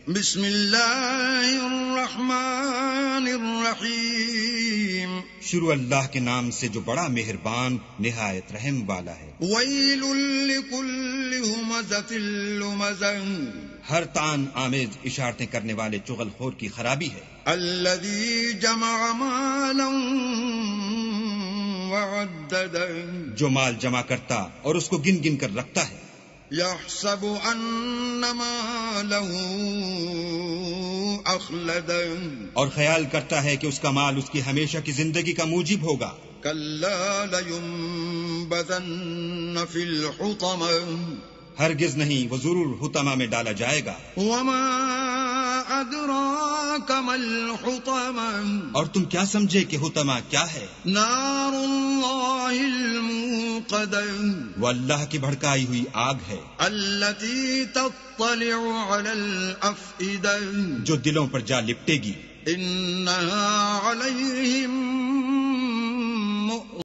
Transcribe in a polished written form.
بسم اللہ الرحمن الرحیم، شروع اللہ کے نام سے جو بڑا مہربان نہایت رحم والا ہے۔ ویل لکل ہمزۃ لمزہ، ہر تان آمیز اشارتیں کرنے والے چغل خور کی خرابی ہے۔ الذی جمع مالا وعددہ، جو مال جمع کرتا اور اس کو گن گن کر رکھتا ہے۔ یحسب ان مالہ اخلدہ، اور خیال کرتا ہے کہ اس کا مال اس کی ہمیشہ کی زندگی کا موجب ہوگا۔ کلا لینبذن فی الحطمہ، ہرگز نہیں، وہ ضرور حطمہ میں ڈالا جائے گا۔ وما ادراک ما الحطمہ، اور تم کیا سمجھے کہ حطمہ کیا ہے؟ نار اللہ الموقدہ، وہ اللہ کی بھڑکائی ہوئی آگ ہے، التي تطلع على الافئدہ، جو دلوں پر جا لپٹے گی۔ انہا علیہم